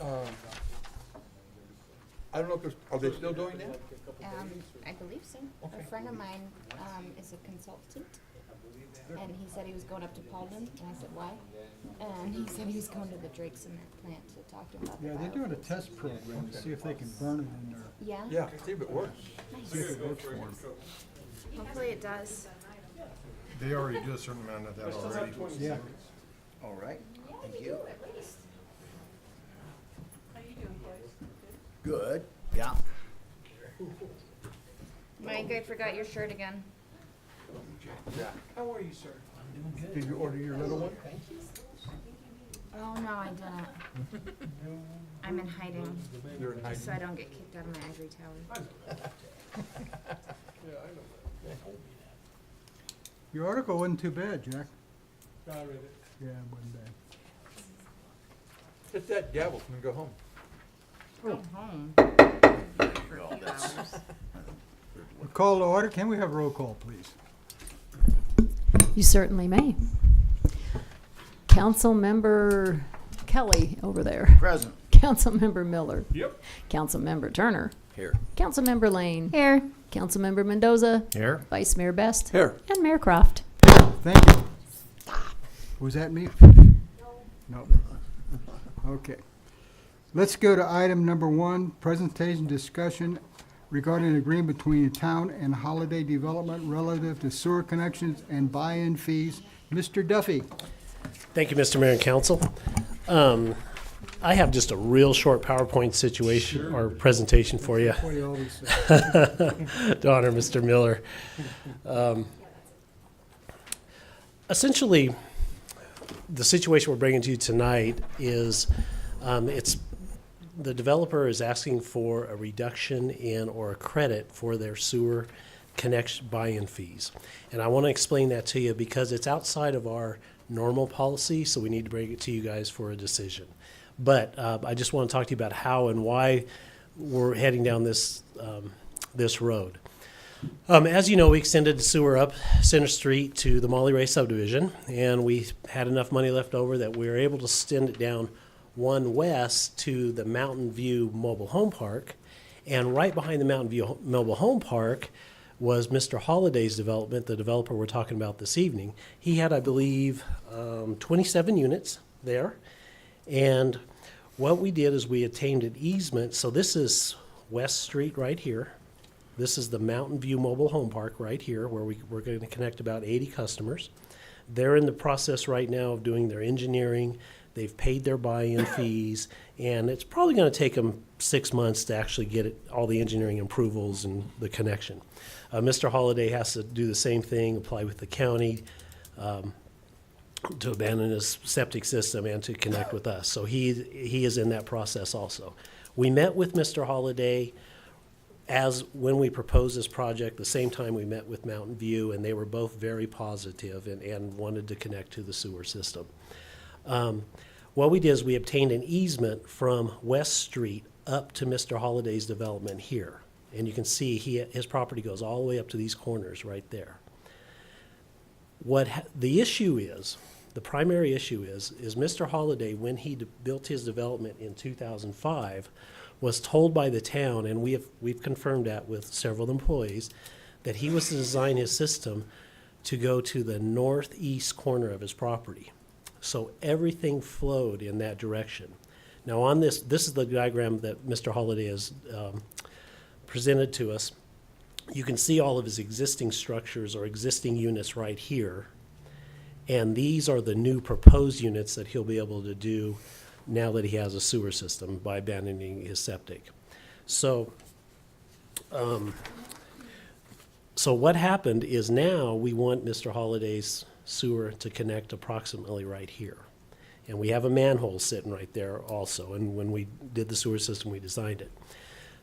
I don't know if there's, are they still doing that? I believe so. Okay. A friend of mine is a consultant, and he said he was going up to Paulden, and I said, why? And he said he was going to the Drake cement plant to talk to him about the Yeah, they're doing a biofuels. test program to see if they can burn it in there, Yeah? Yeah, see if it works. see if it works for them. Hopefully it does. They already do a certain amount of that already. Yeah. All right, thank you. Good, yeah. Mike, I forgot your shirt again. How are you, sir? Did you order your little one? Oh, no, I didn't. I'm in hiding, You're in just so hiding. I don't get kicked out of my ivory tower. Your article wasn't too bad, Jack. I read it. Yeah, it wasn't bad. Hit that gavel and go home. Go home. For a few hours. Call to order. Can we have a roll call, please? You certainly may. Councilmember Kelly over there. Present. Councilmember Miller. Yep. Councilmember Turner. Here. Councilmember Lane. Here. Councilmember Mendoza. Here. Vice Mayor Best. Here. And Mayor Croft. Thank you. Was that me? No. Okay. Let's go to item number 1, presentation discussion regarding an agreement between the town and Holiday Development relative to sewer connections and buy-in fees. Mr. Duffy. Thank you, Mr. Mayor and Council. I have just a real short PowerPoint situation or presentation for you What do you always say? to honor Mr. Miller. Essentially, the situation we're bringing to you tonight is the developer is asking for a reduction in or a credit for their sewer connection buy-in fees. And I want to explain that to you because it's outside of our normal policy, so we need to bring it to you guys for a decision. But I just want to talk to you about how and why we're heading down this road. As you know, we extended the sewer up Center Street to the Molly Ray subdivision, and we had enough money left over that we were able to extend it down one west to the Mountain View Mobile Home Park. And right behind the Mountain View Mobile Home Park was Mr. Holliday's development, the developer we're talking about this evening. He had, I believe, 27 units there. And what we did is we obtained an easement. So this is West Street right here. This is the Mountain View Mobile Home Park right here, where we're going to connect about 80 customers. They're in the process right now of doing their engineering. They've paid their buy-in fees, and it's probably going to take them 6 months to actually get all the engineering approvals and the connection. Mr. Holliday has to do the same thing, apply with the county to abandon his septic system and to connect with us. So he is in that process also. We met with Mr. Holliday as when we proposed this project, the same time we met with Mountain View, and they were both very positive and wanted to connect to the sewer system. What we did is we obtained an easement from West Street up to Mr. Holliday's development here. And you can see his property goes all the way up to these corners right there. The issue is, the primary issue is Mr. Holliday, when he built his development in 2005, was told by the town, and we've confirmed that with several employees, that he was to design his system to go to the northeast corner of his property. So everything flowed in that direction. Now on this is the diagram that Mr. Holliday has presented to us. You can see all of his existing structures or existing units right here. And these are the new proposed units that he'll be able to do now that he has a sewer system by abandoning his septic. So what happened is now we want Mr. Holliday's sewer to connect approximately right here. And we have a manhole sitting right there also. And when we did the sewer system, we designed it.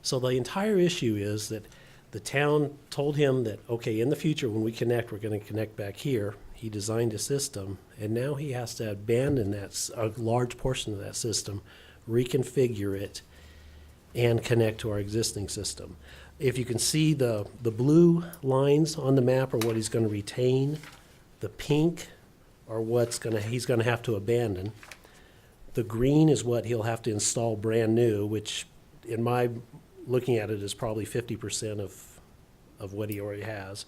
So the entire issue is that the town told him that, okay, in the future when we connect, we're going to connect back here. He designed a system, and now he has to abandon a large portion of that system, reconfigure it, and connect to our existing system. If you can see the blue lines on the map are what he's going to retain. The pink are he's going to have to abandon. The green is what he'll have to install brand new, which in my looking at it is probably 50% of what he already has.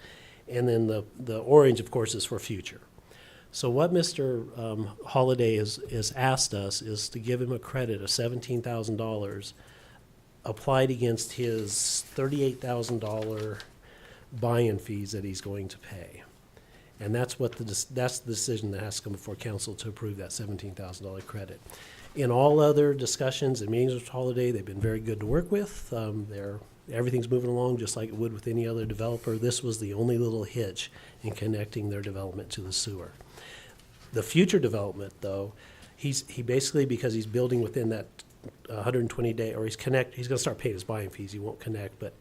And then the orange, of course, is for future. So what Mr. Holliday has asked us is to give him a credit of $17,000 applied against his $38,000 buy-in fees that he's going to pay. And that's that's the decision that has to come before council to approve that $17,000 credit. In all other discussions and meetings with Holiday, they've been very good to work with. Everything's moving along just like it would with any other developer. This was the only little hitch in connecting their development to the sewer. The future development, though, he basically, because he's building within that 120-day, or he's going to start paying his buying fees. He won't connect, but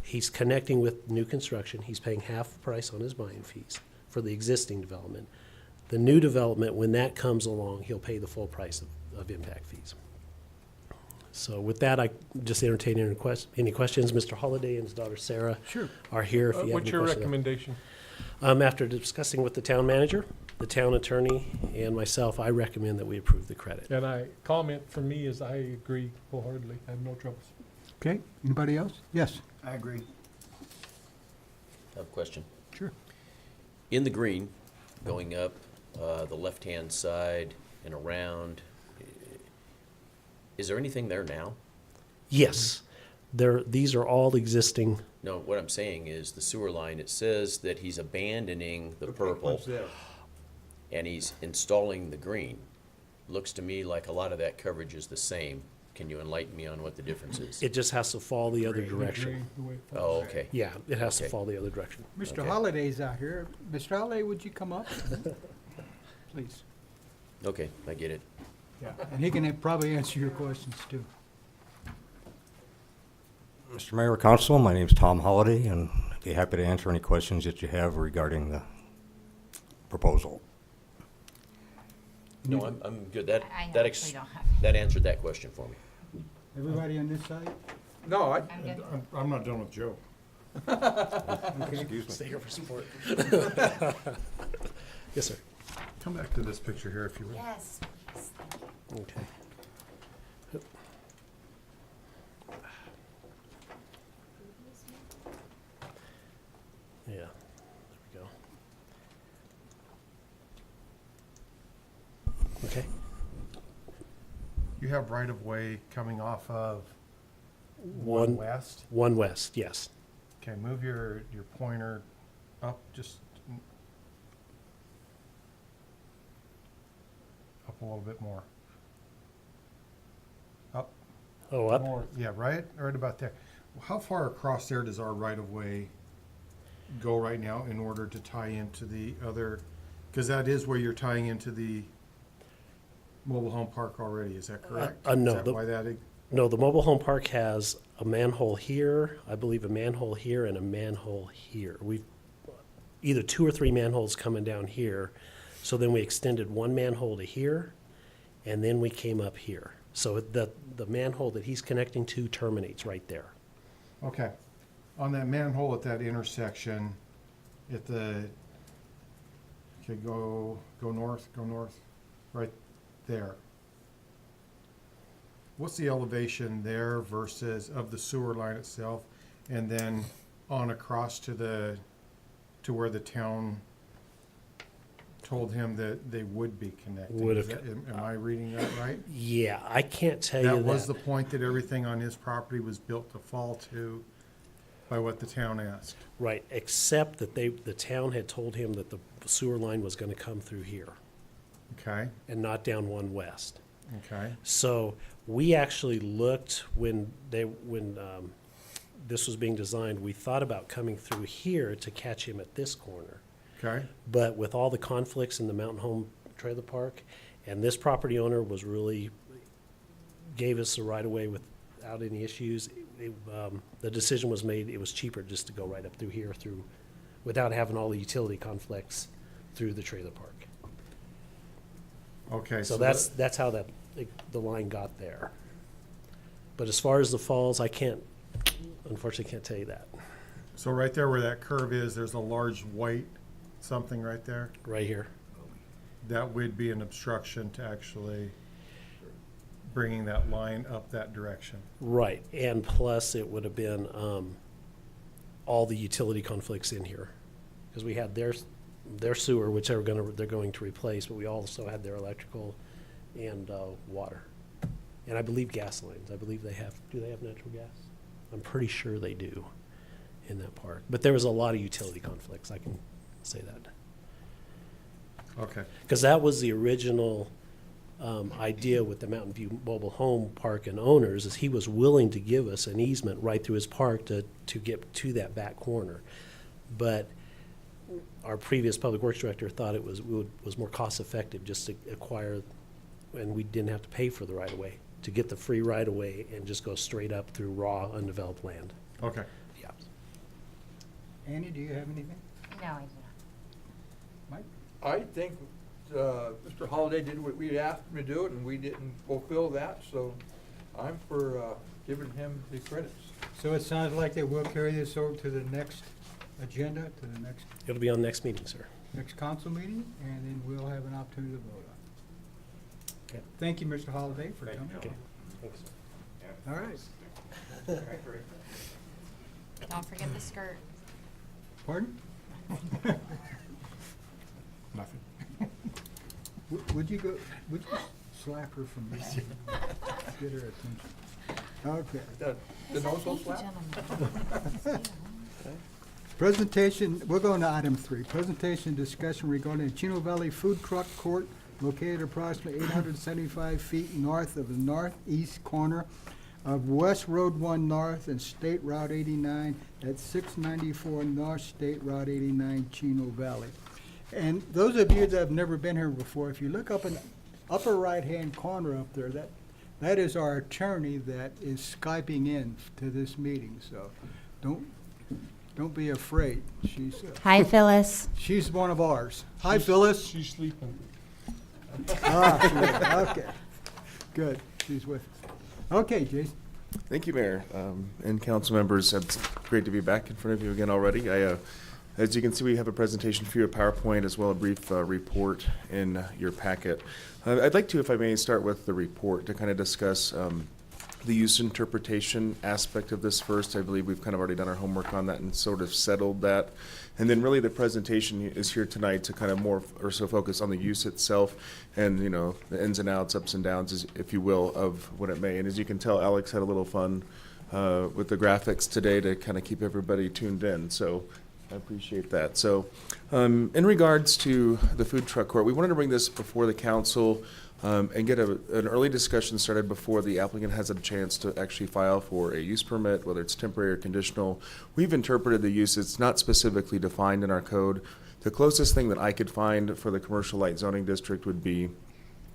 he's connecting with new construction. He's paying half the price on his buying fees for the existing development. The new development, when that comes along, he'll pay the full price of impact fees. So with that, I just entertain any questions. Mr. Holliday and his daughter Sarah Sure. are here if you have What's any your questions. recommendation? After discussing with the town manager, the town attorney, and myself, I recommend that we approve the credit. And comment from me is I agree wholeheartedly. I have no troubles. Okay, anybody else? Yes, I agree. I have a question. sure. In the green, going up the left-hand side and around, is there anything there now? Yes, these are all existing. No, what I'm saying is the sewer line, it says that he's abandoning the pink purple one's there. and he's installing the green. Looks to me like a lot of that coverage is the same. Can you enlighten me on what the difference is? It just has to fall the other Agree direction. the way it Oh, falls. okay. Yeah, it has to Okay. fall the other direction. Mr. Okay. Holliday's out here. Mr. Holliday, would you come up? Please. Okay, I get it. Yeah, and he can probably answer your questions too. Mr. Mayor, Council, my name's Tom Holliday, and I'd be happy to answer any questions that you have regarding the proposal. No, I'm good. That I that actually don't have. that answered that question for me. Everybody on this side? No, I'm good. I'm not done with Joe. Excuse me. Stay here for support. Yes, sir. Come back to this picture here if you will. Yes. Okay. Yeah, there we go. Okay. You have right-of-way coming off of One west. west, yes. Okay, move your pointer up, just up a little bit more. Up. Oh, up? More, yeah, right about there. How far across there does our right-of-way go right now in order to tie into the other? Because that is where you're tying into the mobile home park already, is that correct? no, Is that the- why that, No, the mobile home park has a manhole here, I believe a manhole here, and a manhole here. We've either 2 or 3 manholes coming down here. So then we extended one manhole to here, and then we came up here. So the manhole that he's connecting to terminates right there. okay. On that manhole at that intersection, at the, okay, go north, right there. What's the elevation there versus of the sewer line itself? And then on across to where the town told him that they would be connecting. Would Is have- that- Am I reading that right? Yeah, I can't tell you That that. was the point that everything on his property was built to fall to by what the town asked. Right, except that the town had told him that the sewer line was gonna come through here Okay, and not down 1 west. okay, So we actually looked when this was being designed, we thought about coming through here to catch him at this corner. okay. But with all the conflicts in the Mountain Home Trailer Park, and this property owner gave us the right of way without any issues, the decision was made, it was cheaper just to go right up through here without having all the utility conflicts through the trailer park. Okay, So that- that's how the line got there. But as far as the falls, unfortunately can't tell you that. So right there where that curve is, there's a large white something right there. Right here. That would be an obstruction to actually, bringing that line up that direction. Right, and plus it would have been all the utility conflicts in here. Because we had their sewer, which they're going to replace, but we also had their electrical and water. And I believe gas lines. I believe do they have natural gas? I'm pretty sure they do in that park. But there was a lot of utility conflicts, I can say that. Okay. Because that was the original idea with the Mountain View Mobile Home Park and owners, is he was willing to give us an easement right through his park to get to that back corner. But our previous public works director thought it was more cost effective just to acquire, and we didn't have to pay for the right of way, to get the free right of way and just go straight up through raw, undeveloped land. Okay. Yeah. Annie, do you have anything? No, I do Mike? I think, Mr. Holliday did what we asked him to do, and we didn't fulfill that, so I'm for, giving him the credits. So it sounds like they will carry this over to the next agenda, to the next It'll be on next meeting, sir. council meeting, and then we'll have an opportunity to vote on it. Okay. Thank you, Mr. Holliday, for coming. Okay. Thanks. All right. not. Don't forget the skirt. Pardon? Nothing. Would you slap her from this? Get her attention. Okay. The no-so Thank you, slap? gentlemen. Presentation, we're going to item 3. Presentation discussion regarding the Chino Valley Food Truck Court located approximately 875 feet north of the northeast corner of West Road 1 North and State Route 89 at 694 North State Route 89, Chino Valley. And those of you that have never been here before, if you look up in the upper right-hand corner up there, that is our attorney that is Skyping in to this meeting. So don't be afraid. Hi, Phyllis. She's one of ours. Hi, Phyllis. She's sleeping. Okay, good. She's with us. Okay, Jason. Thank you, Mayor, and council members. It's great to be back in front of you again already. As you can see, we have a presentation for you, a PowerPoint, as well as a brief report in your packet. I'd like to, if I may, start with the report to kind of discuss the use interpretation aspect of this first. I believe we've kind of already done our homework on that and sort of settled that. And then really the presentation is here tonight to kind of more or so focus on the use itself and, you know, the ins and outs, ups and downs, if you will, of what it may. And as you can tell, Alex had a little fun with the graphics today to kind of keep everybody tuned in. So I appreciate that. So in regards to the food truck court, we wanted to bring this before the council and get an early discussion started before the applicant has a chance to actually file for a use permit, whether it's temporary or conditional. We've interpreted the use. It's not specifically defined in our code. The closest thing that I could find for the commercial light zoning district would be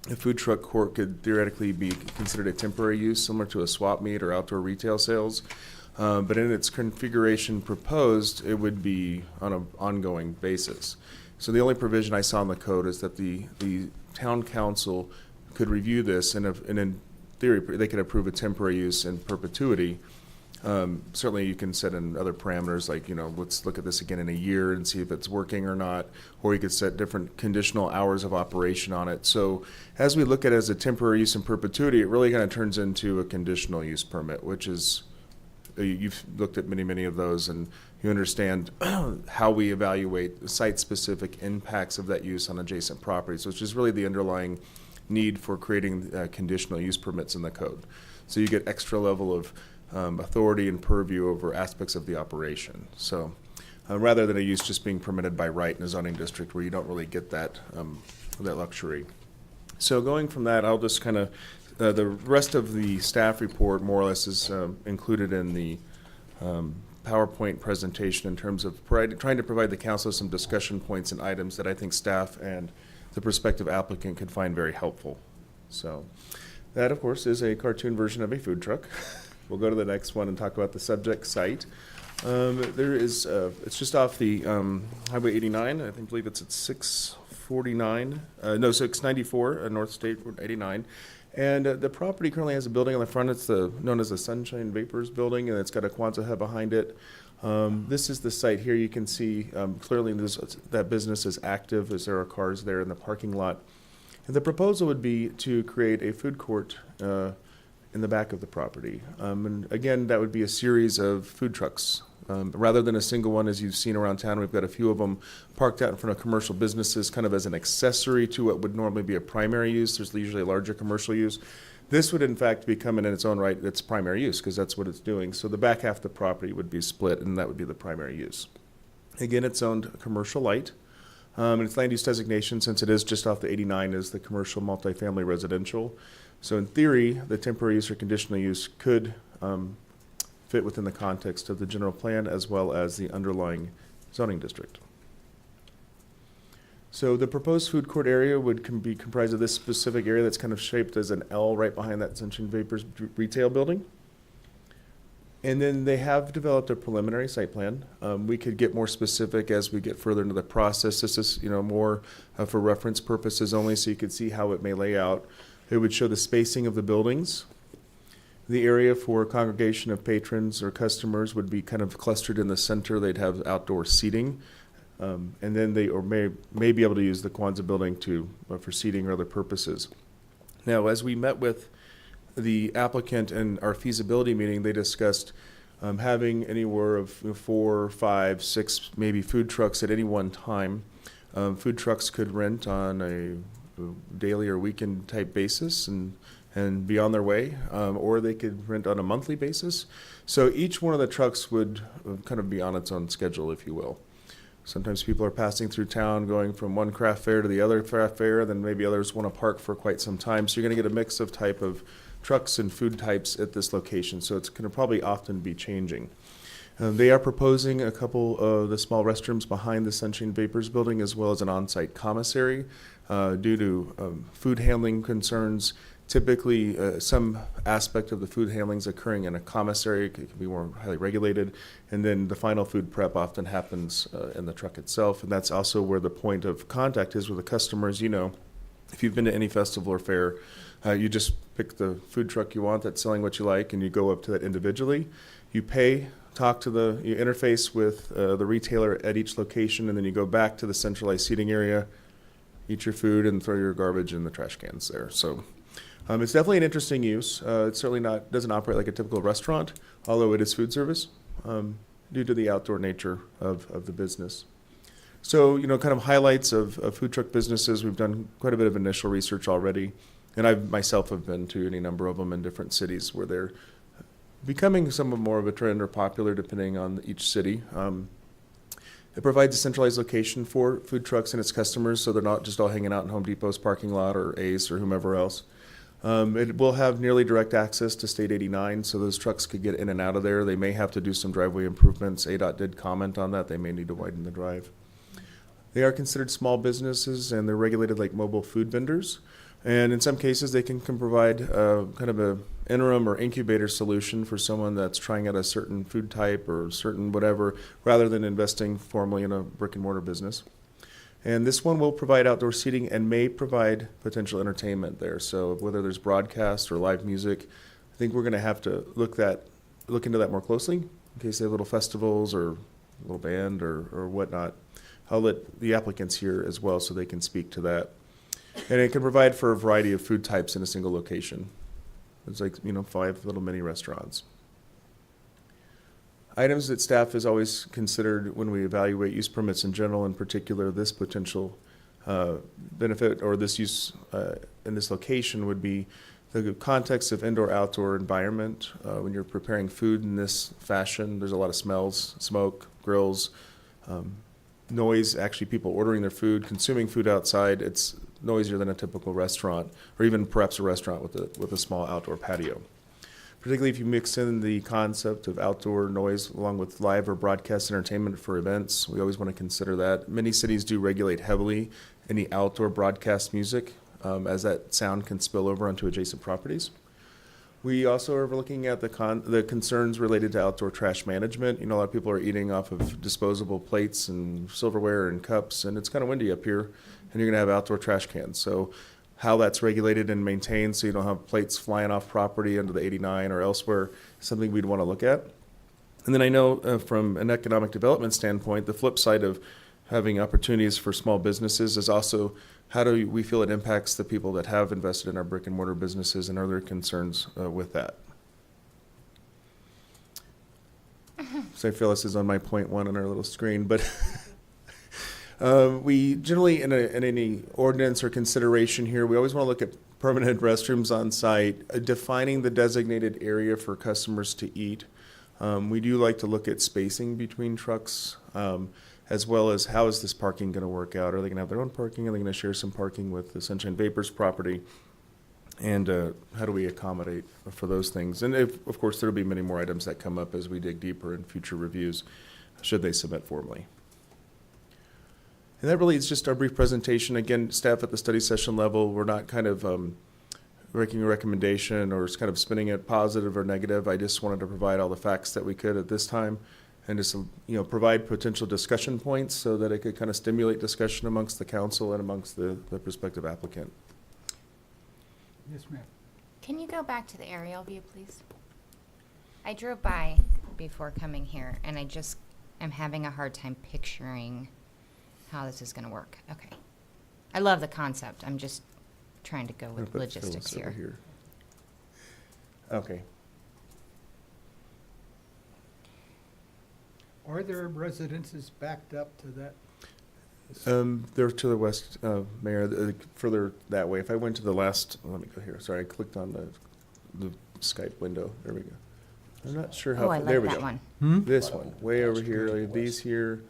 a food truck court could theoretically be considered a temporary use, similar to a swap meet or outdoor retail sales. But in its configuration proposed, it would be on an ongoing basis. So the only provision I saw in the code is that the town council could review this, and in theory, they could approve a temporary use in perpetuity. Certainly you can set in other parameters, like, you know, let's look at this again in a year and see if it's working or not, or you could set different conditional hours of operation on it. So as we look at it as a temporary use in perpetuity, it really kind of turns into a conditional use permit, which is, you've looked at many of those, and you understand how we evaluate site-specific impacts of that use on adjacent properties, which is really the underlying need for creating conditional use permits in the code. So you get extra level of authority and purview over aspects of the operation. So rather than a use just being permitted by right in a zoning district where you don't really get that luxury. So going from that, I'll just kind of the rest of the staff report more or less is included in the PowerPoint presentation in terms of trying to provide the council some discussion points and items that I think staff and the prospective applicant could find very helpful. So that, of course, is a cartoon version of a food truck. We'll go to the next one and talk about the subject site. There is, it's just off the Highway 89. I believe it's at 694 North State Road 89. And the property currently has a building on the front. It's known as the Sunshine Vapors building, and it's got a Kwanzaa hut behind it. This is the site here. You can see clearly that business is active as there are cars there in the parking lot. And the proposal would be to create a food court in the back of the property. And again, that would be a series of food trucks. Rather than a single one, as you've seen around town, we've got a few of them parked out in front of commercial businesses, kind of as an accessory to what would normally be a primary use. There's usually a larger commercial use. This would in fact become in its own right its primary use, because that's what it's doing. So the back half of the property would be split, and that would be the primary use. Again, it's owned commercial light. And its land use designation, since it is just off the 89, is the commercial multifamily residential. So in theory, the temporary use or conditional use could fit within the context of the general plan as well as the underlying zoning district. So the proposed food court area would be comprised of this specific area that's kind of shaped as an L right behind that Sunshine Vapors retail building. And then they have developed a preliminary site plan. We could get more specific as we get further into the process. This is, more for reference purposes only, so you could see how it may lay out. It would show the spacing of the buildings. The area for congregation of patrons or customers would be kind of clustered in the center. They'd have outdoor seating. And then they may be able to use the Kwanzaa building for seating or other purposes. Now, as we met with the applicant in our feasibility meeting, they discussed having anywhere of 4, 5, 6 maybe food trucks at any one time. Food trucks could rent on a daily or weekend type basis and be on their way, or they could rent on a monthly basis. So each one of the trucks would kind of be on its own schedule, if you will. Sometimes people are passing through town, going from one craft fair to the other craft fair, then maybe others want to park for quite some time. So you're going to get a mix of type of trucks and food types at this location. So it's going to probably often be changing. They are proposing a couple of the small restrooms behind the Sunshine Vapors building, as well as an on-site commissary due to food handling concerns. Typically, some aspect of the food handling is occurring in a commissary. It can be more highly regulated. And then the final food prep often happens in the truck itself. And that's also where the point of contact is with the customers. If you've been to any festival or fair, you just pick the food truck you want that's selling what you like, and you go up to that individually. You pay, you interface with the retailer at each location, and then you go back to the centralized seating area, eat your food, and throw your garbage in the trash cans there. So it's definitely an interesting use. It certainly doesn't operate like a typical restaurant, although it is food service due to the outdoor nature of the business. So, kind of highlights of food truck businesses. We've done quite a bit of initial research already, and I myself have been to any number of them in different cities where they're becoming somewhat more of a trend or popular depending on each city. It provides a centralized location for food trucks and its customers, so they're not just all hanging out in Home Depot's parking lot or Ace or whomever else. It will have nearly direct access to State 89, so those trucks could get in and out of there. They may have to do some driveway improvements. ADOT did comment on that. They may need to widen the drive. They are considered small businesses, and they're regulated like mobile food vendors. And in some cases, they can provide kind of a interim or incubator solution for someone that's trying out a certain food type or certain whatever, rather than investing formally in a brick and mortar business. And this one will provide outdoor seating and may provide potential entertainment there. So whether there's broadcast or live music, I think we're going to have to look into that more closely in case they have little festivals or a little band or whatnot. I'll let the applicants here as well so they can speak to that. And it can provide for a variety of food types in a single location. It's like, 5 little mini restaurants. Items that staff has always considered when we evaluate use permits in general, in particular this potential benefit or this use in this location, would be the context of indoor-outdoor environment. When you're preparing food in this fashion, there's a lot of smells, smoke, grills, noise, actually people ordering their food, consuming food outside. It's noisier than a typical restaurant, or even perhaps a restaurant with a small outdoor patio. Particularly if you mix in the concept of outdoor noise along with live or broadcast entertainment for events, we always want to consider that. Many cities do regulate heavily any outdoor broadcast music, as that sound can spill over onto adjacent properties. We also are looking at the concerns related to outdoor trash management. A lot of people are eating off of disposable plates and silverware and cups, and it's kind of windy up here, and you're going to have outdoor trash cans. So how that's regulated and maintained so you don't have plates flying off property into the 89 or elsewhere is something we'd want to look at. And then I know from an economic development standpoint, the flip side of having opportunities for small businesses is also how do we feel it impacts the people that have invested in our brick and mortar businesses, and are there concerns with that? So I feel this is on my point one on our little screen, but we generally, in any ordinance or consideration here, we always want to look at permanent restrooms on site, defining the designated area for customers to eat. We do like to look at spacing between trucks, as well as how is this parking going to work out? Are they going to have their own parking? Are they going to share some parking with the Sunshine Vapors property? And how do we accommodate for those things? And of course, there'll be many more items that come up as we dig deeper in future reviews, should they submit formally. And that really is just our brief presentation. Again, staff at the study session level, we're not kind of making a recommendation or kind of spinning it positive or negative. I just wanted to provide all the facts that we could at this time, and just provide potential discussion points so that it could kind of stimulate discussion amongst the council and amongst the prospective applicant. Yes, ma'am. Can you go back to the aerial view, please? I drove by before coming here, and I'm having a hard time picturing how this is going to work. Okay. I love the concept. I'm just trying to go I'm gonna with put logistics Phyllis over here. Okay. Are there residences backed up to that? They're to the west, Mayor, further that way. If I went to the last, let me go here. Sorry, I clicked on the Skype window. There we go. I'm not sure how. Oh, I There like we that go. one. Hmm? This one, way over here, like these here,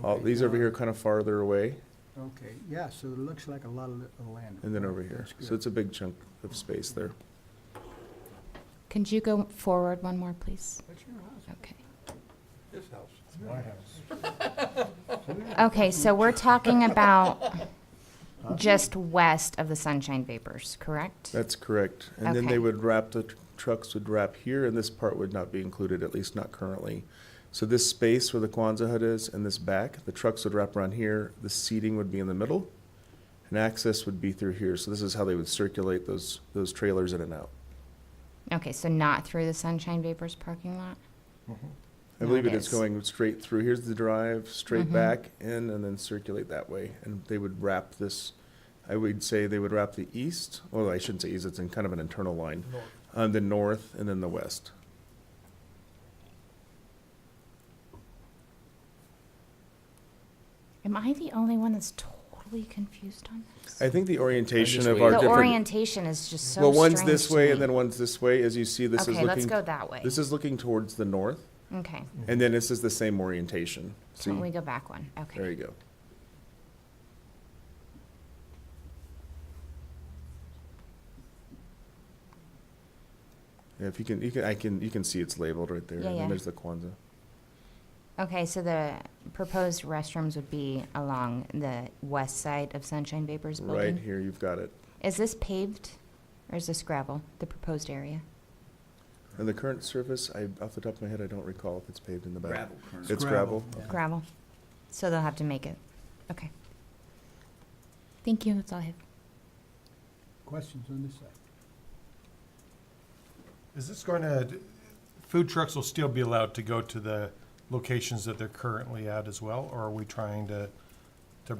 all Okay, these over now- here, kind of farther away, Okay, yeah, so it looks like a lot of land. and then over here. That's So good. it's a big chunk of space there. Could you go forward one more, please? That's your house, Okay. his house. My house. Okay, so we're talking about just west of the Sunshine Vapors, correct? That's correct. And then Okay. they would wrap, the trucks would wrap here, and this part would not be included, at least not currently. So this space where the Kwanzaa hut is and this back, the trucks would wrap around here, the seating would be in the middle, and access would be through here. So this is how they would circulate those trailers in and out. Okay, so not through the Sunshine Vapors parking lot? I No, believe it it is is. going straight through. Here's the drive, straight Mhm. back in, and then circulate that way. And they would wrap this, I would say they would wrap the east, well, I shouldn't say east, it's in kind of an internal line, North. the north and then the west. Am I the only one that's totally confused on this? I think the orientation just of waiting. our The different. orientation is just so Well, strange one's this to way me. and then one's this way. As you see, this is Okay, let's looking, go that way. this is looking towards the north, Okay, and then this is the same orientation. See? can we go back one? There Okay. you go. Yeah, if you can see it's labeled right there. Yeah, And yeah. then there's the Kwanzaa. Okay, so the proposed restrooms would be along the west side of Sunshine Vapors building? Right here, you've got it. Is this paved or is this gravel, the proposed area? And the current surface, off the top of my head, I don't recall if it's paved in the back. Gravel currently. It's gravel. Gravel? So they'll have to make it, okay. Thank you, that's all I have. Questions on this side? Is this going to, food trucks will still be allowed to go to the locations that they're currently at as well, or are we trying to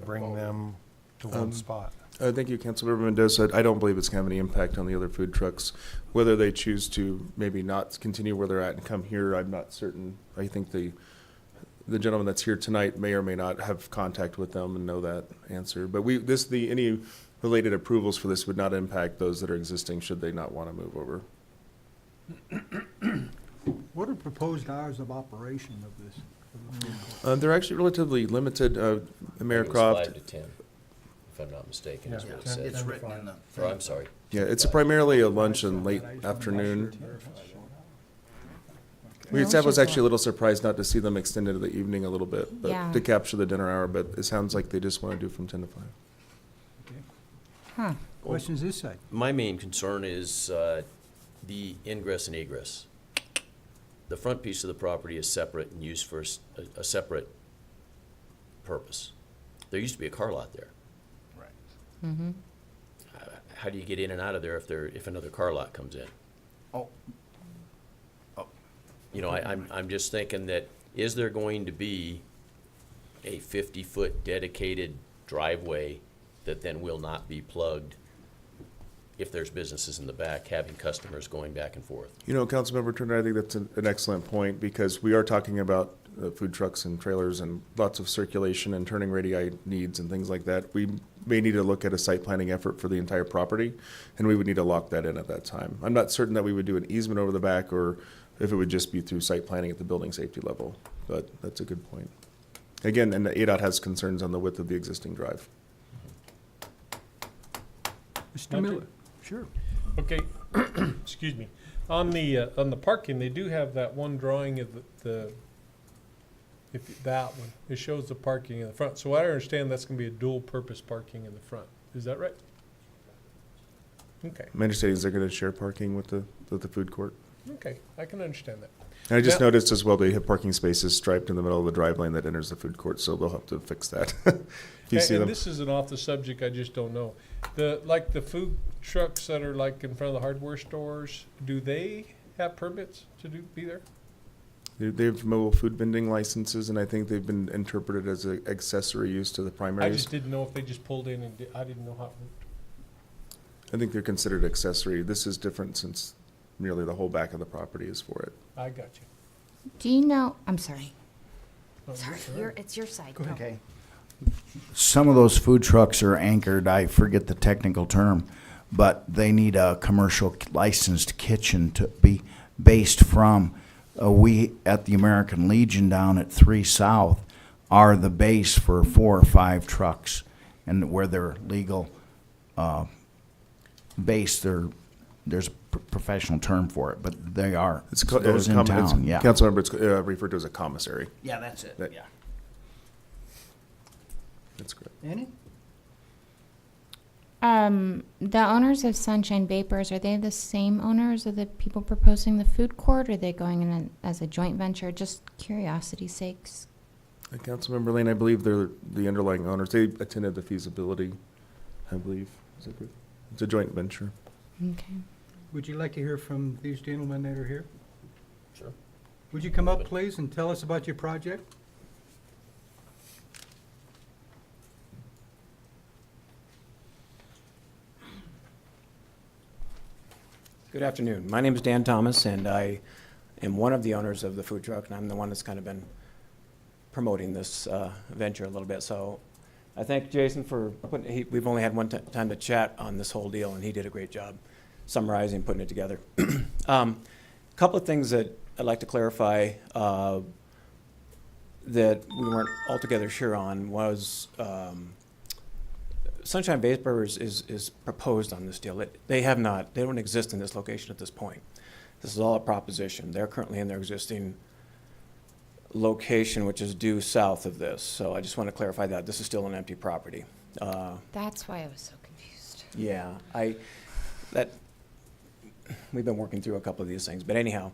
bring them to one spot? Thank you, Councilmember Mendoza. I don't believe it's going to have any impact on the other food trucks. Whether they choose to maybe not continue where they're at and come here, I'm not certain. I think the gentleman that's here tonight may or may not have contact with them and know that answer. But any related approvals for this would not impact those that are existing should they not want to move over. What are proposed hours of operation of this? of the food court? They're actually relatively limited, Mayor I think it was Croft. 5 to 10, if I'm not mistaken, is Yeah, what it 10 said. It's written in the. Or, I'm sorry. Yeah, it's primarily a lunch and late I just wanna make afternoon. sure. We No, staff was sure. actually a little surprised not to see them extend into the evening a little bit, Yeah. but to capture the dinner hour, but it sounds like they just want to do from 10 to 5. Okay. Huh, Questions this side? My main concern is the ingress and egress. The front piece of the property is separate and used for a separate purpose. There used to be a car lot there. mm-hmm. How do you get in and out of there if another car lot comes in? Oh. You know, I'm just thinking that, is there going to be a 50-foot dedicated driveway that then will not be plugged if there's businesses in the back, having customers going back and forth. You know, Councilmember Turner, I think that's an excellent point, because we are talking about food trucks and trailers and lots of circulation and turning radii needs and things like that. We may need to look at a site planning effort for the entire property, and we would need to lock that in at that time. I'm not certain that we would do an easement over the back, or if it would just be through site planning at the building safety level, but that's a good point. Again, and the ADOT has concerns on the width of the existing drive. Mr. Miller? Sure. Okay, excuse me. On the parking, they do have that one drawing of that one. It shows the parking in the front. So I understand that's gonna be a dual purpose parking in the front. Is that right? Okay, My understanding is they're gonna share parking with the food court. okay, I can understand that. And I just Now- noticed as well, they have parking spaces striped in the middle of the drive lane that enters the food court, so they'll have to fix that. If you see And them. this isn't off the subject, I just don't know. The food trucks that are like in front of the hardware stores, do they have permits to be there? They have mobile food vending licenses, and I think they've been interpreted as an accessory use to the primary I use. just didn't know if they just pulled in and I didn't know how it worked. I think they're considered accessory. This is different since nearly the whole back of the property is for it. I got you. Do you know, I'm sorry. Oh, Sorry, you're all right. it's your side. Go ahead. Okay. Some of those food trucks are anchored, I forget the technical term, but they need a commercial licensed kitchen to be based from. We, at the American Legion down at 3 South, are the base for 4 or 5 trucks. And where they're legal base, there's a professional term for it, but they are. It's those in town, yeah. Councilmember, it's referred to as a commissary. Yeah, that's it, That- yeah. That's correct. Annie? The owners of Sunshine Vapors, are they the same owners of the people proposing the food court? Or are they going in as a joint venture? Just curiosity's sakes. Councilmember Lane, I believe they're the underlying owners. They attended the feasibility, I believe. Is that correct? It's a joint venture. Okay. Would you like to hear from these gentlemen that are here? Sure. Would you come up, please, and tell us about your project? Good afternoon. My name is Dan Thomas, and I am one of the owners of the food truck, and I'm the one that's kind of been promoting this venture a little bit. So I thank Jason for we've only had one time to chat on this whole deal, and he did a great job summarizing, putting it together. Couple of things that I'd like to clarify that we weren't altogether sure on was Sunshine Vapors is proposed on this deal. They don't exist in this location at this point. This is all a proposition. They're currently in their existing location, which is due south of this. So I just want to clarify that. This is still an empty property. That's why I was so confused. Yeah, we've been working through a couple of these things, but anyhow,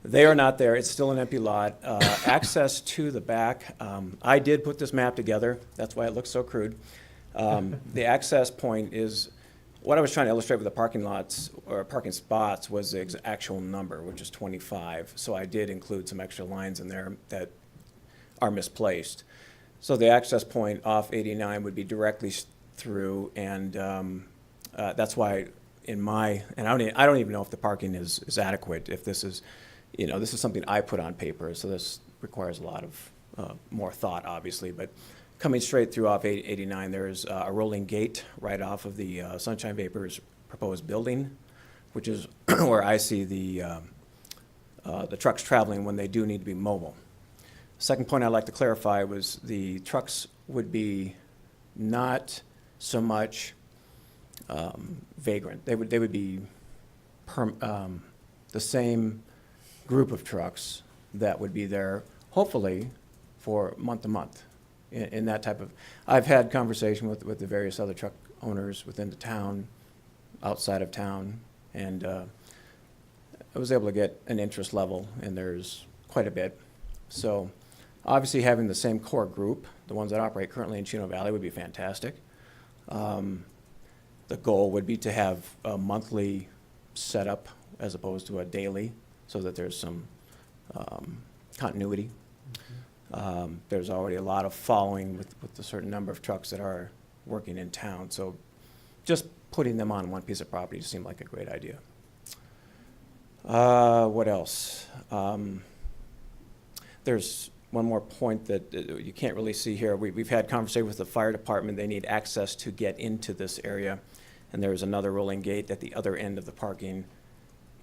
they are not there. It's still an empty lot. Access to the back, I did put this map together. That's why it looks so crude. The access point is, what I was trying to illustrate with the parking lots or parking spots was the actual number, which is 25. So I did include some extra lines in there that are misplaced. So the access point off 89 would be directly through, and that's why and I don't even know if the parking is adequate. If this is, this is something I put on paper, so this requires a lot of more thought, obviously, but. Coming straight through off 89, there's a rolling gate right off of the Sunshine Vapors proposed building, which is where I see the trucks traveling when they do need to be mobile. Second point I'd like to clarify was the trucks would be not so much vagrant. They would be the same group of trucks that would be there, hopefully, for month to month. In that type of, I've had conversation with the various other truck owners within the town, outside of town, and I was able to get an interest level, and there's quite a bit. So obviously having the same core group, the ones that operate currently in Chino Valley, would be fantastic. The goal would be to have a monthly setup as opposed to a daily, so that there's some continuity. There's already a lot of following with a certain number of trucks that are working in town. So just putting them on one piece of property seemed like a great idea. What else? There's one more point that you can't really see here. We've had conversation with the fire department. They need access to get into this area. And there's another rolling gate at the other end of the parking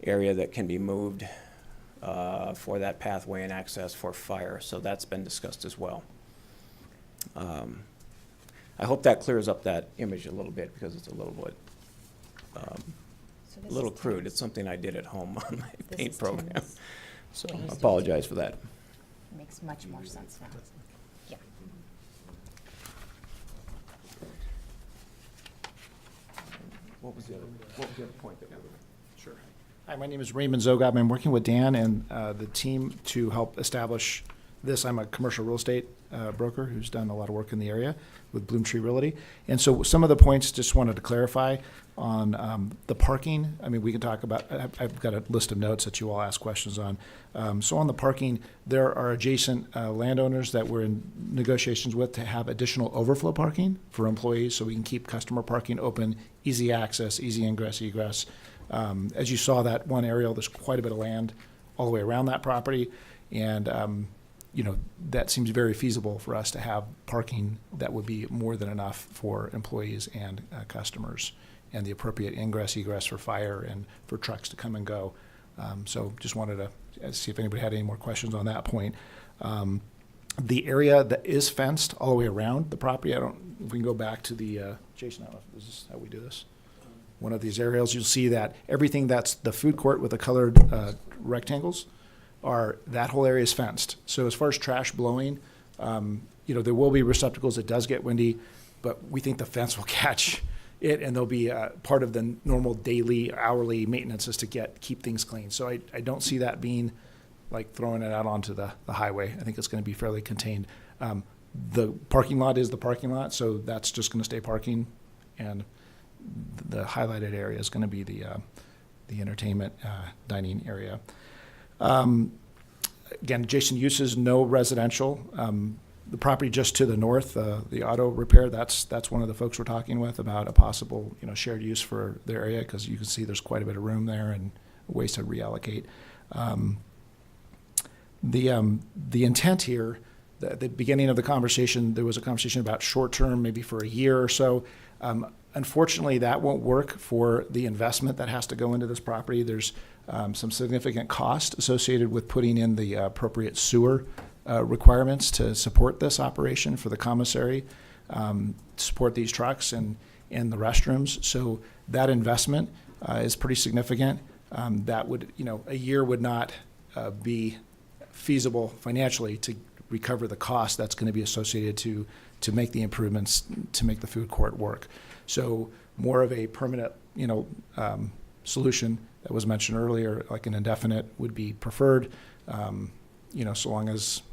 area that can be moved for that pathway and access for fire. So that's been discussed as well. I hope that clears up that image a little bit because it's a little bit, So a this little is crude. Tim's. It's something I did at home on my This paint is program. Tim's. So I used I to apologize for that. Makes much more sense now. Yeah. What was the other point that we were? Sure. Hi, my name is Raymond Zogab. I'm working with Dan and the team to help establish this. I'm a commercial real estate broker who's done a lot of work in the area with Bloomtree Realty. And so some of the points just wanted to clarify on the parking. I mean, we can talk about, I've got a list of notes that you all ask questions on. So on the parking, there are adjacent landowners that we're in negotiations with to have additional overflow parking for employees so we can keep customer parking open, easy access, easy ingress, egress. As you saw that one aerial, there's quite a bit of land all the way around that property. And, you know, that seems very feasible for us to have parking that would be more than enough for employees and customers, and the appropriate ingress, egress for fire and for trucks to come and go. So just wanted to see if anybody had any more questions on that point. The area that is fenced all the way around the property, if we can go back to the, Jason, I don't know if this is how we do this. One of these aerials, you'll see that everything that's the food court with the colored rectangles, that whole area is fenced. So as far as trash blowing, you know, there will be receptacles. It does get windy, but we think the fence will catch it, and there'll be part of the normal daily, hourly maintenance is to keep things clean. So I don't see that being like throwing it out onto the highway. I think it's going to be fairly contained. The parking lot is the parking lot, so that's just going to stay parking, and the highlighted area is going to be the entertainment dining area. Again, adjacent uses, no residential. The property just to the north, the auto repair, that's one of the folks we're talking with about a possible, you know, shared use for their area, because you can see there's quite a bit of room there and ways to reallocate. The intent here, at the beginning of the conversation, there was a conversation about short-term, maybe for a year or so. Unfortunately, that won't work for the investment that has to go into this property. There's some significant cost associated with putting in the appropriate sewer requirements to support this operation for the commissary, support these trucks and the restrooms. So that investment is pretty significant. That would, you know, a year would not be feasible financially to recover the cost that's going to be associated to make the improvements to make the food court work. So more of a permanent, you know, solution that was mentioned earlier, like an indefinite, would be preferred. You know, so long as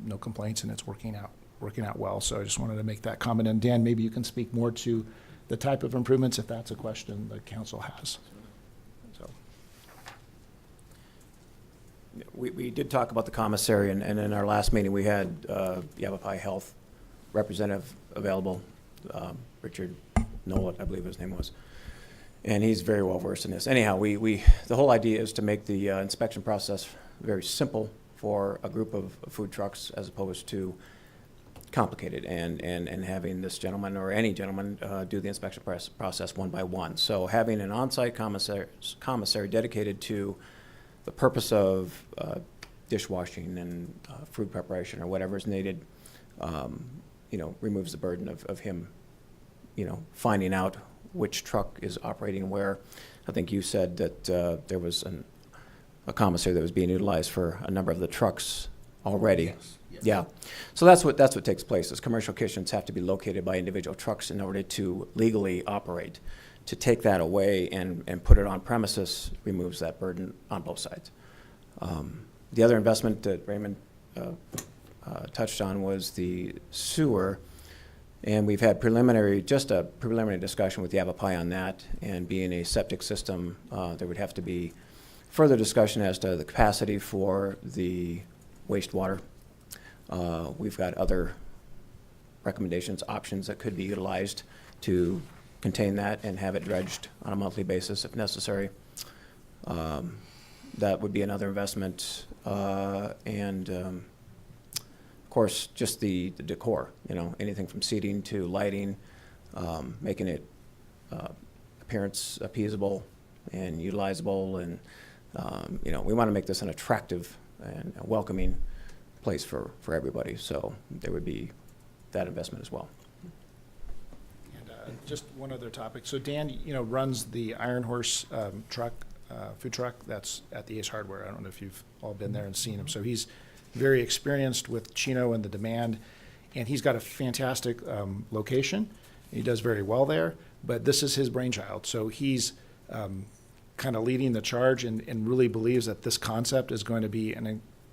no complaints and it's working out well. So I just wanted to make that comment. And Dan, maybe you can speak more to the type of improvements if that's a question the council has. So. We did talk about the commissary, and in our last meeting, we had Yavapai Health representative available, Richard Nolet, I believe his name was. And he's very well versed in this. Anyhow, the whole idea is to make the inspection process very simple for a group of food trucks as opposed to complicated, and having this gentleman or any gentleman do the inspection process one by one. So having an on-site commissary dedicated to the purpose of dishwashing and food preparation or whatever is needed, you know, removes the burden of him, you know, finding out which truck is operating where. I think you said that there was a commissary that was being utilized for a number of the trucks already. Yes. Yeah. So that's what takes place, is commercial kitchens have to be located by individual trucks in order to legally operate. To take that away and put it on premises removes that burden on both sides. The other investment that Raymond touched on was the sewer, and we've had just a preliminary discussion with Yavapai on that, and being a septic system, there would have to be further discussion as to the capacity for the wastewater. We've got other recommendations, options that could be utilized to contain that and have it dredged on a monthly basis if necessary. That would be another investment. Of course, just the decor, anything from seating to lighting, making it appearance appeasable and utilizable. And, we want to make this an attractive and a welcoming place for everybody. So there would be that investment as well. And just one other topic. So Dan, runs the Iron Horse food truck that's at the Ace Hardware. I don't know if you've all been there and seen him. So he's very experienced with Chino and the demand, and he's got a fantastic location. He does very well there, but this is his brainchild. So he's kind of leading the charge and really believes that this concept is going to be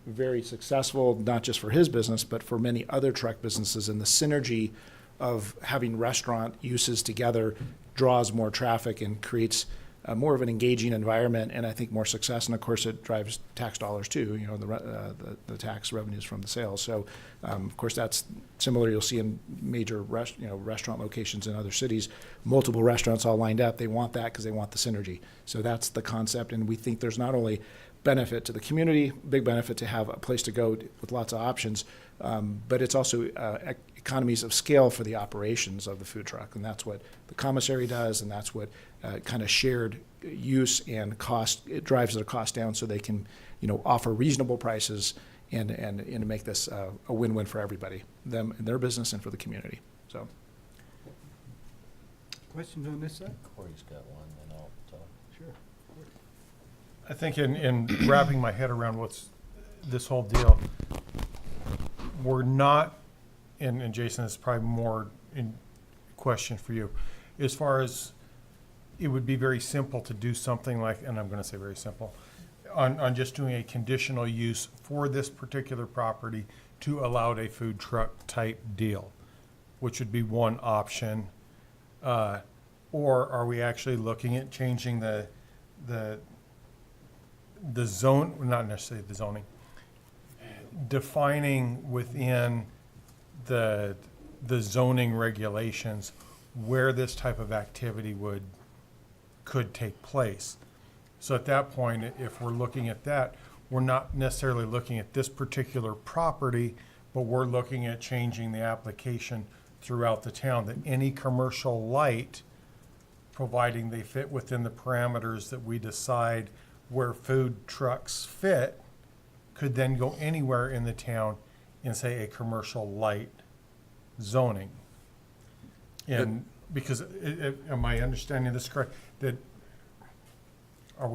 very successful, not just for his business, but for many other truck businesses. And the synergy of having restaurant uses together draws more traffic and creates more of an engaging environment, and I think more success. And of course, it drives tax dollars too. The tax revenues from the sales. So, of course, that's similar. You'll see in major restaurant locations in other cities, multiple restaurants all lined up. They want that because they want the synergy. So that's the concept, and we think there's not only benefit to the community, big benefit to have a place to go with lots of options, but it's also economies of scale for the operations of the food truck, and that's what the commissary does, and that's what kind of shared use and cost, it drives their cost down so they can offer reasonable prices and make this a win-win for everybody, them and their business and for the community. So Questions on this side? Corey's got one, and I'll talk. Sure. I think in wrapping my head around what's this whole deal, we're not, and Jason, it's probably more in question for you, as far as it would be very simple to do something like, and I'm going to say very simple, on just doing a conditional use for this particular property to allow a food truck type deal, which would be one option. Or are we actually looking at changing the zone, not necessarily the zoning, defining within the zoning regulations where this type of activity could take place? So at that point, if we're looking at that, we're not necessarily looking at this particular property, but we're looking at changing the application throughout the town, that any commercial light, providing they fit within the parameters that we decide where food trucks fit, could then go anywhere in the town in, say, a commercial light zoning. And because, am I understanding this correct, that are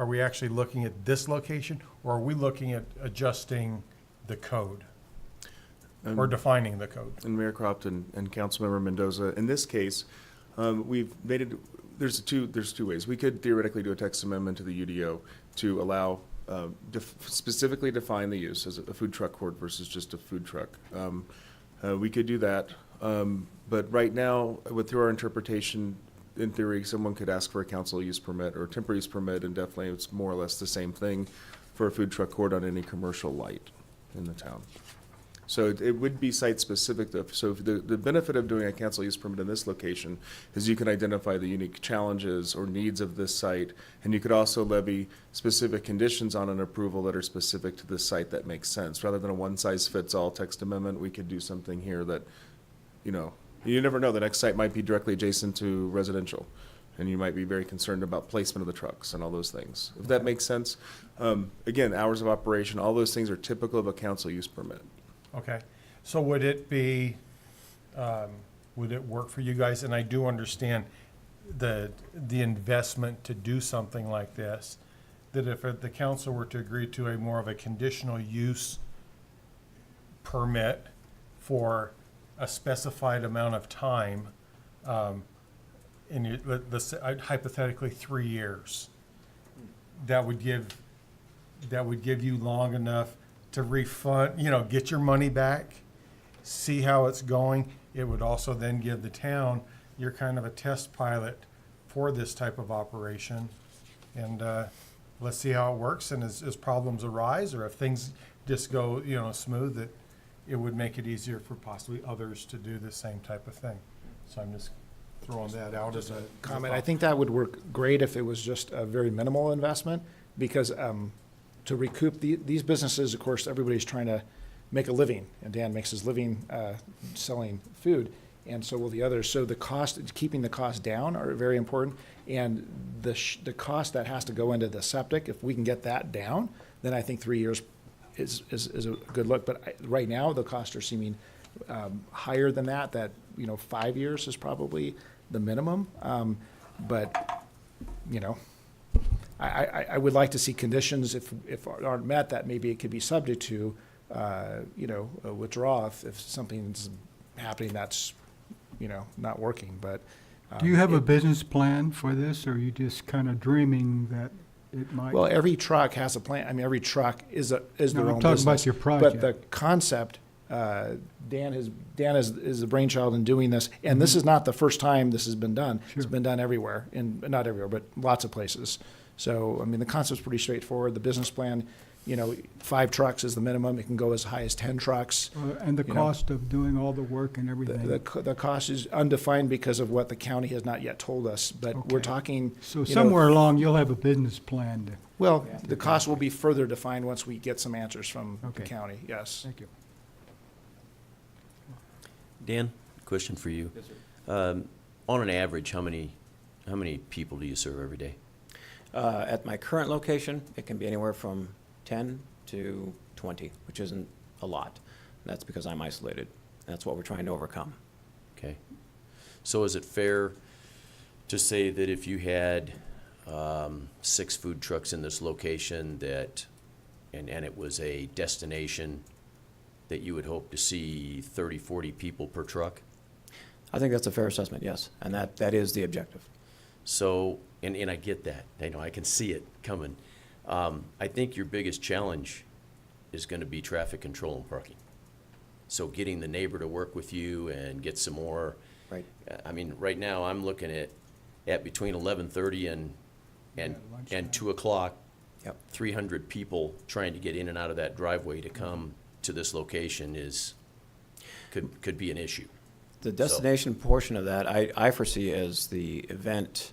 we actually looking at this location, or are we looking at adjusting the code or defining the code? And Mayor Croft and Councilmember Mendoza, in this case, we've made it, there's two ways. We could theoretically do a text amendment to the UDO to allow, specifically define the use as a food truck court versus just a food truck. We could do that, but right now, through our interpretation, in theory, someone could ask for a council use permit or a temporary use permit, and definitely it's more or less the same thing for a food truck court on any commercial light in the town. So it would be site-specific, though. So if the benefit of doing a council use permit in this location is you can identify the unique challenges or needs of this site, and you could also levy specific conditions on an approval that are specific to this site that makes sense. Rather than a one-size-fits-all text amendment, we could do something here that, you never know. The next site might be directly adjacent to residential, and you might be very concerned about placement of the trucks and all those things. If that makes sense. Again, hours of operation, all those things are typical of a council use permit. Okay, so would it work for you guys? And I do understand the investment to do something like this, that if the council were to agree to a more of a conditional use permit for a specified amount of time, hypothetically 3 years, that would give you long enough to refund, get your money back, see how it's going. It would also then give the town, you're kind of a test pilot for this type of operation. And let's see how it works. And as problems arise, or if things just go, smooth, that it would make it easier for possibly others to do the same type of thing. So I'm just throwing that out as a Comment, I think that would work great if it was just a very minimal investment, because to recoup these businesses, of course, everybody's trying to make a living, and Dan makes his living selling food, and so will the others. So the cost, keeping the cost down are very important, and the cost that has to go into the septic, if we can get that down, then I think 3 years is a good look. But right now, the costs are seeming higher than that, 5 years is probably the minimum. But, I would like to see conditions, if aren't met, that maybe it could be subject to, a withdrawal if something's happening that's, not working, but. Do you have a business plan for this, or are you just kind of dreaming that it might? Well, every truck has a plan. I mean, every truck is their own business. I'm talking about your project. But the concept, Dan is the brainchild in doing this, and this is not the first time this has been done. It's Sure. been done everywhere, not everywhere, but lots of places. So, I mean, the concept's pretty straightforward. The business plan, 5 trucks is the minimum. It can go as high as 10 trucks. And the you know, cost of doing all the work and everything? The cost is undefined because of what the county has not yet told us, but we're Okay. talking. So somewhere along, you'll have a business plan to, Well, the cost will be further defined once we get some answers from the Okay. county, yes. thank you. Dan, question for you. Yes, sir. On an average, how many people do you serve every day? At my current location, it can be anywhere from 10 to 20, which isn't a lot. That's because I'm isolated. That's what we're trying to overcome. Okay. So is it fair to say that if you had 6 food trucks in this location and it was a destination, that you would hope to see 30, 40 people per truck? I think that's a fair assessment, yes, and that is the objective. So, and I get that. I can see it coming. I think your biggest challenge is going to be traffic control and parking. So getting the neighbor to work with you and get some more. Right. I mean, right now, I'm looking at between 11:30 and 2 o'clock, Yep. 300 people trying to get in and out of that driveway to come to this location could be an issue. The destination portion of that, I foresee as the event,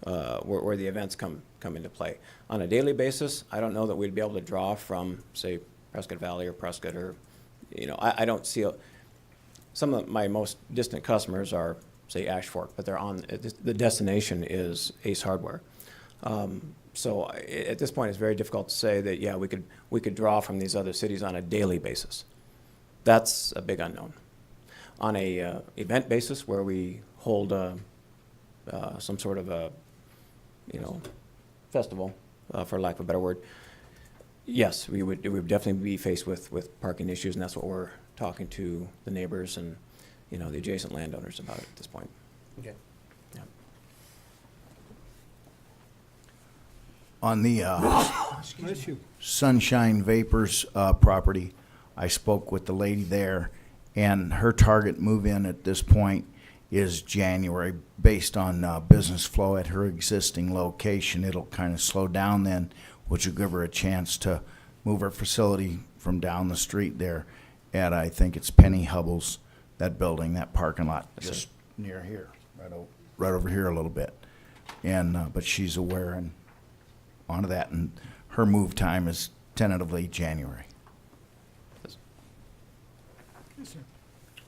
where the events come into play. On a daily basis, I don't know that we'd be able to draw from, say, Prescott Valley or Prescott, or, I don't see, some of my most distant customers are, say, Ash Fork, but the destination is Ace Hardware. So at this point, it's very difficult to say that, yeah, we could draw from these other cities on a daily basis. That's a big unknown. On a event basis where we hold some sort of a, festival, for lack of a better word, yes, we would definitely be faced with parking issues, and that's what we're talking to the neighbors and, the adjacent landowners about at this point. Okay. Yeah. On the Bless you. Sunshine Vapors property, I spoke with the lady there, and her target move-in at this point is January, based on business flow at her existing location. It'll kind of slow down then, which will give her a chance to move her facility from down the street there at, I think it's Penny Hubble's, that building, that parking lot, just near here, right over here a little bit. And but she's aware and onto that, and her move time is tentatively January.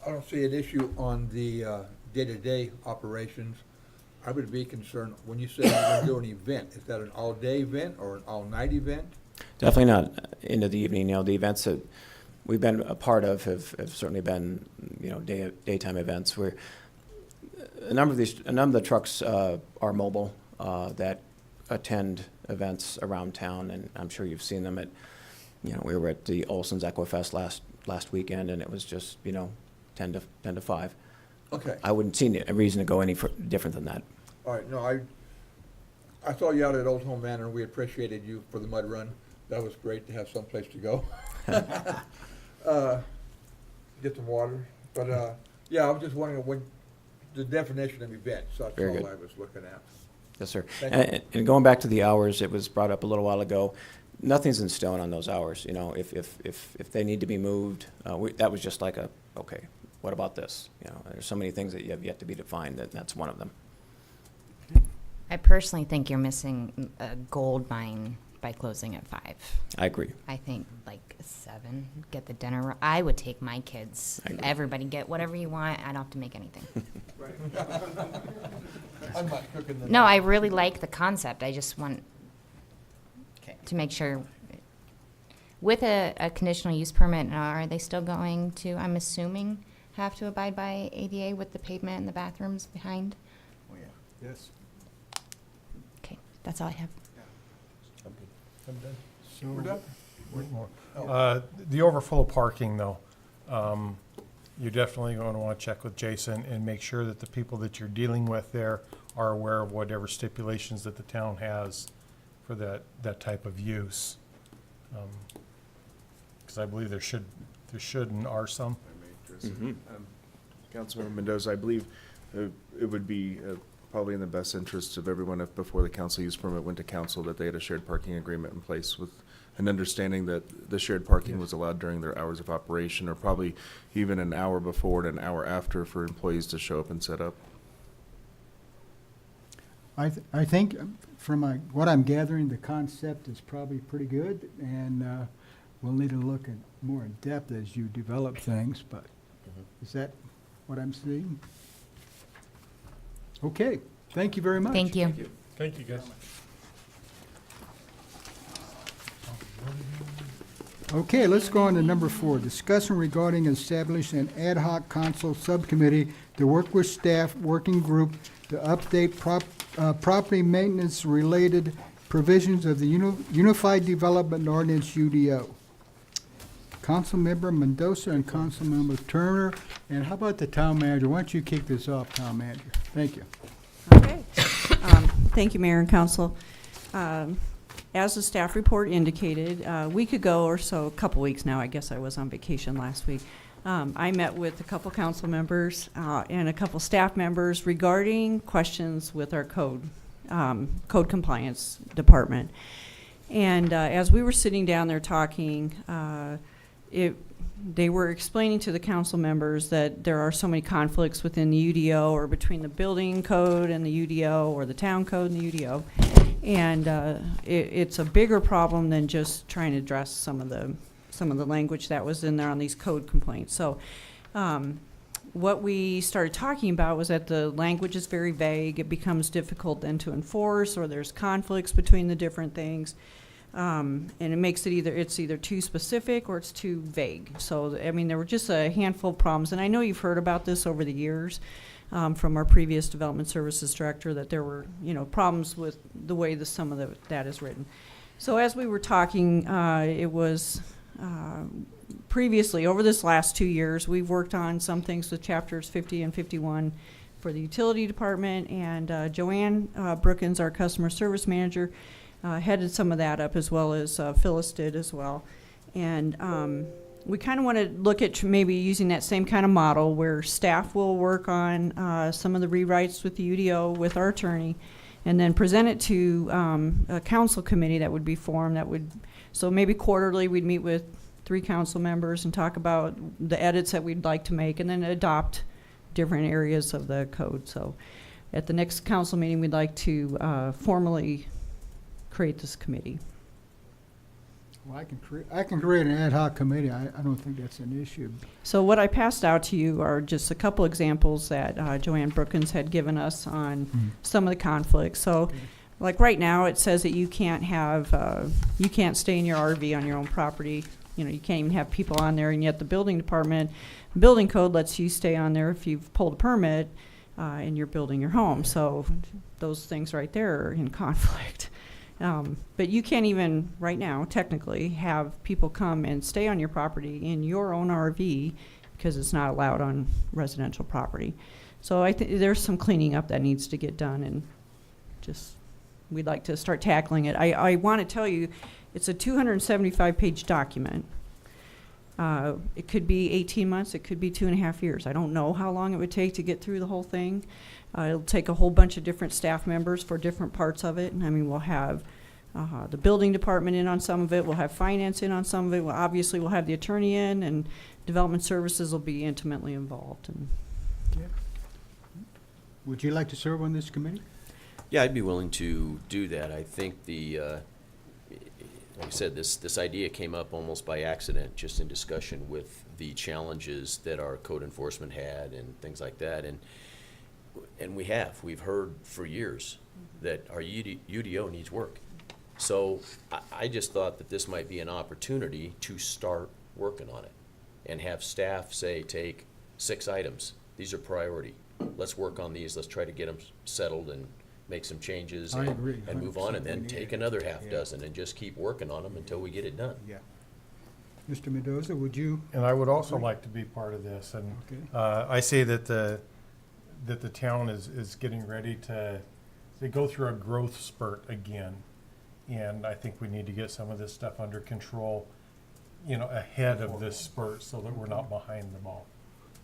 I don't see an issue on the day-to-day operations. I would be concerned, when you say you're going to do an event, is that an all-day event or an all-night event? Definitely not into the evening. The events that we've been a part of have certainly been, daytime events where a number of the trucks are mobile that attend events around town, and I'm sure you've seen them at, we were at the Olson's Equifest last weekend, and it was just, 10 to 5. Okay. I wouldn't see a reason to go any different than that. All right, no, I saw you out at Old Home Manor, and we appreciated you for the mud run. That was great to have someplace to go. Get some water. But, yeah, I was just wondering what the definition of events, that's Very all good. I was looking at. Yes, sir. Thank you. And going back to the hours, it was brought up a little while ago. nothing's in stone on those hours, you know, if they need to be moved, that was just like okay, what about this? You know, there's so many things that you have yet to be defined, that's one of them. I personally think you're missing a gold mine by closing at 5. I agree. I think like 7, get the dinner. I would take my kids. I agree. Everybody get whatever you want. I don't have to make anything. I'm not cooking the. No, I really like the concept. I just want to make sure. With a conditional use permit, are they still going to, I'm assuming, have to abide by ADA with the pavement and the bathrooms behind? Oh, yeah. Yes. Okay, that's all I have. I'm done. So, We're done? One more. The overflow parking, though, you're definitely going to want to check with Jason and make sure that the people that you're dealing with there are aware of whatever stipulations that the town has for that type of use. Because I believe there should and are some. Councilmember Mendoza, I believe it would be probably in the best interest of everyone if before the council use permit went to council that they had a shared parking agreement in place with an understanding that the shared parking was allowed during their hours of operation, or probably even an hour before and an hour after for employees to show up and set up. I think from what I'm gathering, the concept is probably pretty good, and we'll need to look at more in depth as you develop things, but is that what I'm seeing? Okay, thank you very much. Thank you. Thank you, guys. Okay, let's go on to number 4, discussion regarding establishing an ad hoc council subcommittee to work with staff working group to update property maintenance related provisions of the Unified Development Ordinance UDO. Councilmember Mendoza and Councilmember Turner, and how about the town manager? Why don't you kick this off, town manager? Thank you. Okay. Thank you, Mayor and Council. As the staff report indicated, a week ago or so, a couple weeks now, I guess I was on vacation last week, I met with a couple council members and a couple staff members regarding questions with our code compliance department. And as we were sitting down there talking, they were explaining to the council members that there are so many conflicts within the UDO or between the building code and the UDO or the town code and the UDO. And it's a bigger problem than just trying to address some of the language that was in there on these code complaints. So what we started talking about was that the language is very vague. It becomes difficult then to enforce, or there's conflicts between the different things. And it makes it it's either too specific or it's too vague. So, I mean, there were just a handful of problems. And I know you've heard about this over the years from our previous development services director, that there were, problems with the way some of that is written. So as we were talking, it was previously, over this last 2 years, we've worked on some things with chapters 50 and 51 for the utility department. And Joanne Brookins, our customer service manager, headed some of that up, as well as Phyllis did as well. And we kind of want to look at maybe using that same kind of model where staff will work on some of the rewrites with the UDO with our attorney, and then present it to a council committee that would be formed. So maybe quarterly we'd meet with 3 council members and talk about the edits that we'd like to make, and then adopt different areas of the code. So at the next council meeting, we'd like to formally create this committee. Well, I can create an ad hoc committee. I don't think that's an issue. So what I passed out to you are just a couple examples that Joanne Brookins had given us on some of the conflicts. So, like right now, it says that you can't stay in your RV on your own property. You can't even have people on there, and yet the building department, building code lets you stay on there if you've pulled a permit and you're building your home. So those things right there are in conflict. But you can't even, right now, technically, have people come and stay on your property in your own RV because it's not allowed on residential property. So I think there's some cleaning up that needs to get done, and just we'd like to start tackling it. I want to tell you, it's a 275-page document. It could be 18 months. It could be 2.5 years. I don't know how long it would take to get through the whole thing. It'll take a whole bunch of different staff members for different parts of it. And I mean, we'll have the building department in on some of it, we'll have finance in on some of it, obviously we'll have the attorney in, and development services will be intimately involved. And Would you like to serve on this committee? Yeah, I'd be willing to do that. I think like I said, this idea came up almost by accident, just in discussion with the challenges that our code enforcement had and things like that. And we've heard for years that our UDO needs work. So I just thought that this might be an opportunity to start working on it and have staff say, take 6 items. These are priority. Let's work on these. Let's try to get them settled and make some changes I agree, and move on, and 100%. then take another half Yeah. dozen and just keep working on them until we get it done. Yeah. Mr. Mendoza, would you? And I would also like to be part of this, and Okay. I say that the town is getting ready to go through a growth spurt again, and I think we need to get some of this stuff under control, ahead of this spurt, so that we're not behind the ball.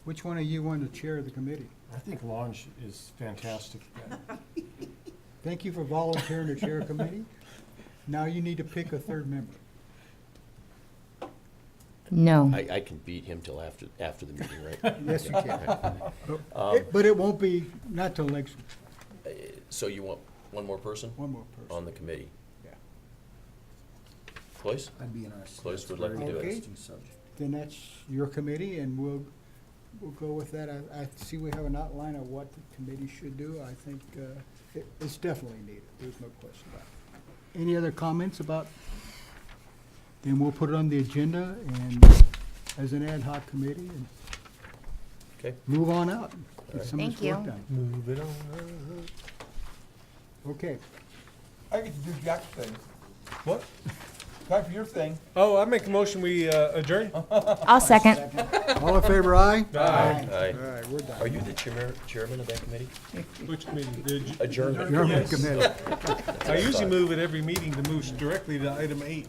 Which one of you want to chair the committee? I think Lange is fantastic. Thank you for volunteering to chair a committee. Now you need to pick a third member. No. I can beat him till after the meeting, right? Yes, you can. Um, But it won't be, not till next, So you want one more person one more person. on the committee? Yeah. Cloyce? I'd be interested. Cloyce would like to do Okay. it. Interesting subject. Then that's your committee, and we'll go with that. I see we have an outline of what the committee should do. I think it's definitely needed. There's no question about it. Any other comments about? Then we'll put it on the agenda and as an ad hoc committee and Okay. move on out. Get right. some of this Thank work you. done. Move it on. Okay. I get to do Jack's thing. What? Time for your thing. Oh, I make a motion, we adjourn? I'll second. All in favor, aye? Aye. Aye. All right, we're done. Are you the chairman of that committee? Which committee? Adjournment. German Yes. committee. I usually move at every meeting to move directly to item 8.